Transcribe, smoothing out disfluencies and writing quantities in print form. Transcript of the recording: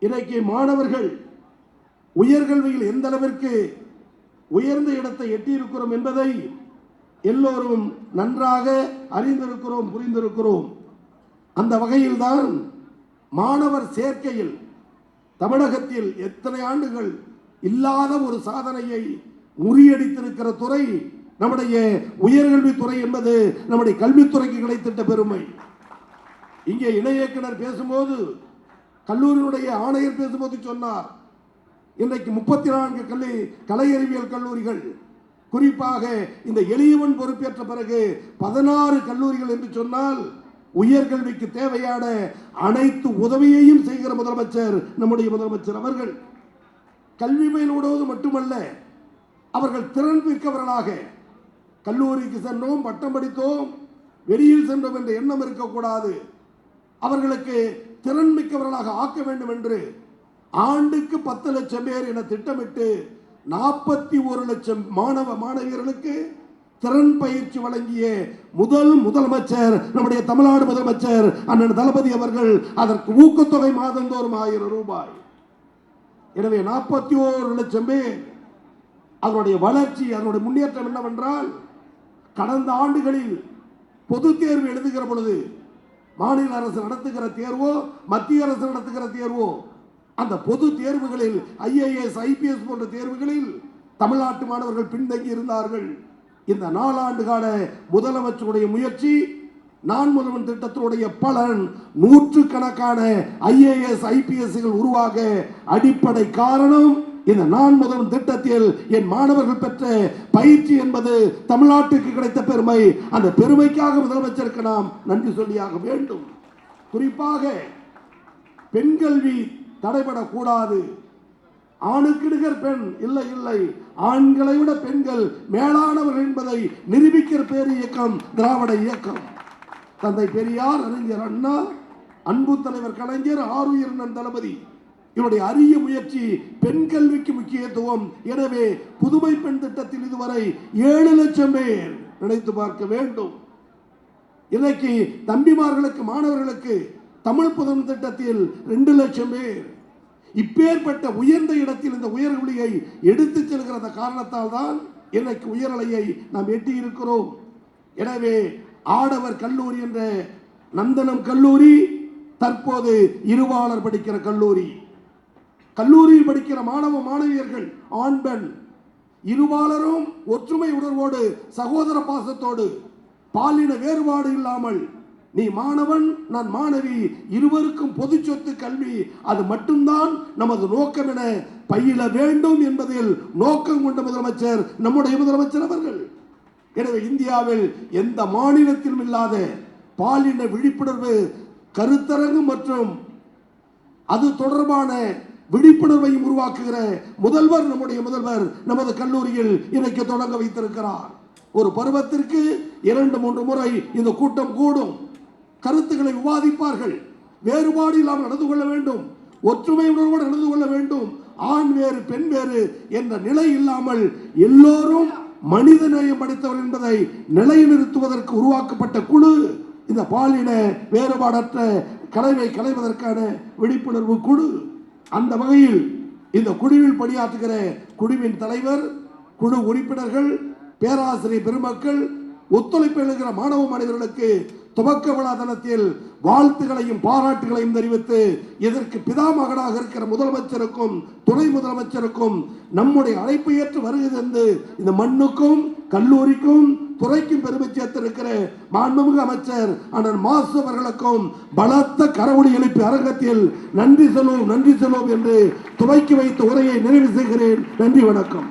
இன்றைக்கு மாணவர்கள் உயர்கல்வியில் எந்த அளவிற்கு உயர்ந்த இடத்தை எட்டியிருக்கிறோம் என்பதை எல்லோரும் நன்றாக அறிந்திருக்கிறோம், புரிந்திருக்கிறோம். அந்த வகையில்தான் மாணவர் சேர்க்கையில் தமிழகத்தில் எத்தனை ஆண்டுகள் இல்லாத ஒரு சாதனையை முறியடித்திருக்கிற துறை நம்முடைய உயர்கல்வித்துறை என்பது நம்முடைய கல்வித்துறைக்கு கிடைத்திட்ட பெருமை. இங்கே இணை இயக்குனர் பேசும்போது, கல்லூரியுடைய ஆணையர் பேசும்போது சொன்னார், இன்றைக்கு 34 கலை அறிவியல் கல்லூரிகள், குறிப்பாக இந்த எளியவன் பொறுப்பேற்ற பிறகு 16 கல்லூரிகள் என்று சொன்னால் உயர்கல்விக்கு தேவையான அனைத்து உதவியையும் செய்கிற முதலமைச்சர் நம்முடைய முதலமைச்சர் அவர்கள். கல்வி பயிலுவதோடு மட்டுமல்ல, அவர்கள் திறன் மிக்கவர்களாக கல்லூரிக்கு சென்றோம், பட்டம் படித்தோம், வெளியில் சென்றோம் என்ற எண்ணம் இருக்கக்கூடாது. அவர்களுக்கு திறன் மிக்கவர்களாக ஆக்க வேண்டும் என்று ஆண்டுக்கு 10 லட்சம் பேர் என திட்டமிட்டு 41 லட்சம் மாணவியர்களுக்கு திறன் பயிற்சி வழங்கிய முதலமைச்சர் நம்முடைய தமிழ்நாடு முதலமைச்சர் அண்ணன் தளபதி அவர்கள். அதற்கு ஊக்கத்தொகை மாதந்தோறும் 1000 ரூபாய். எனவே 41 லட்சம் பேர். அதனுடைய வளர்ச்சி, அதனுடைய முன்னேற்றம் என்னவென்றால், கடந்த ஆண்டுகளில் பொது தேர்வு எழுதுகிற பொழுது மாநில அரசு நடத்துகிற தேர்வோ மத்திய அரசு நடத்துகிற தேர்வோ, அந்த பொது தேர்வுகளில் IAS IPS போன்ற தேர்வுகளில் தமிழ்நாட்டு மாணவர்கள் பின்தங்கி இருந்தார்கள். இந்த 4 ஆண்டு கால முதலமைச்சருடைய முயற்சி, நான் முதல்வன் திட்டத்தினுடைய பலன், நூற்றுக்கணக்கான IAS IPS உருவாக அடிப்படை காரணம் இந்த நான் முதல்வன் திட்டத்தில் என் மாணவர்கள் பெற்ற பயிற்சி என்பது தமிழ்நாட்டுக்கு கிடைத்த பெருமை. அந்த பெருமைக்காக முதலமைச்சருக்கு நாம் நன்றி சொல்லியாக வேண்டும். குறிப்பாக பெண் கல்வி தடைபடக்கூடாது. ஆணுக்கு நிகர் பெண் இல்லை இல்லை, ஆண்களை விட பெண்கள் மேலானவர்கள் என்பதை நிரூபிக்கிற பேர் இயக்கம் திராவிட இயக்கம். தந்தை பெரியார், அறிஞர் அண்ணா, அன்பு தலைவர் கலைஞர், ஆருயிர் தளபதி இவருடைய அரிய முயற்சி பெண் கல்விக்கு முக்கியத்துவம். எனவே புதுமை பெண் திட்டத்தில் இதுவரை 7 லட்சம் பேர், நினைத்து பார்க்க வேண்டும். இன்னைக்கு தம்பிமார்களுக்கு, மாணவர்களுக்கு தமிழ் புதுமை திட்டத்தில் 2 லட்சம் பேர். இப்பேற்பட்ட உயர்ந்த இடத்தில் இந்த உயர்கல்வியை எடுத்து செல்கிற காரணத்தால் தான் இன்னைக்கு உயர்நிலையை நாம் எட்டி இருக்கிறோம். எனவே ஆடவர் கல்லூரி என்ற நந்தனம் கல்லூரி தற்போது இருபாலர் படிக்கிற கல்லூரி. கல்லூரியில் படிக்கிற மாணவ மாணவியர்கள் ஆண் பெண் இருபாலரும் ஒற்றுமை உணர்வோடு, சகோதர பாசத்தோடு, பாலின வேறுபாடு இல்லாமல், நீ மாணவன் நான் மாணவி, இருவருக்கும் பொது சொத்து கல்வி, அது மட்டும்தான் நமது நோக்கம் என பயில வேண்டும் என்பதில் நோக்கம் கொண்ட முதலமைச்சர் நம்முடைய முதலமைச்சர் அவர்கள். எனவே இந்தியாவில் எந்த மாநிலத்திலும் இல்லாத பாலின விழிப்புணர்வு கருத்தரங்கு மற்றும் அது தொடர்பான விழிப்புணர்வையும் உருவாக்குகிற முதல்வர் நம்முடைய முதல்வர் நமது கல்லூரியில் இன்னைக்கு தொடங்க வைத்திருக்கிறார். ஒரு பருவத்திற்கு 2-3 முறை இந்த கூட்டம் கூடும். கருத்துக்களை விவாதிப்பார்கள். வேறுபாடு இல்லாமல் நடந்து கொள்ள வேண்டும், ஒற்றுமை உணர்வோடு நடந்து கொள்ள வேண்டும். ஆண் வேறு பெண் வேறு என்ற நிலை இல்லாமல் எல்லோரும் மனித நேயம் படைத்தவர் என்பதை நிலைநிறுத்துவதற்கு உருவாக்கப்பட்ட குழு இந்த பாலின வேறுபாடற்ற களைவதற்கான விழிப்புணர்வு குழு. அந்த வகையில் இந்த குழுவில் பணியாற்றுகிற குழுவின் தலைவர், குழு உறுப்பினர்கள், பேராசிரியர் பெருமக்கள், ஒத்துழைப்பு எழுகிற மாணவ மாணவர்களுக்கு துவக்க விழா தினத்தில் வாழ்த்துகளையும் பாராட்டுகளையும் தெரிவித்து, இதற்கு பிதாமகனாக இருக்கிற முதலமைச்சருக்கும் துணை முதலமைச்சருக்கும் நம்முடைய அழைப்பு ஏற்று வருகை தந்து இந்த மண்ணுக்கும் கல்லூரிக்கும் துறைக்கும் பெருமை சேர்த்திருக்கிற மாண்புமிகு அமைச்சர் அண்ணன் மாசு அவர்களுக்கும் பலத்த கரவொலி எழுப்பி அரங்கத்தில் நன்றி சொல்வோம் என்று துவக்கி வைத்த உரையை நிறைவு செய்கிறேன். நன்றி, வணக்கம்.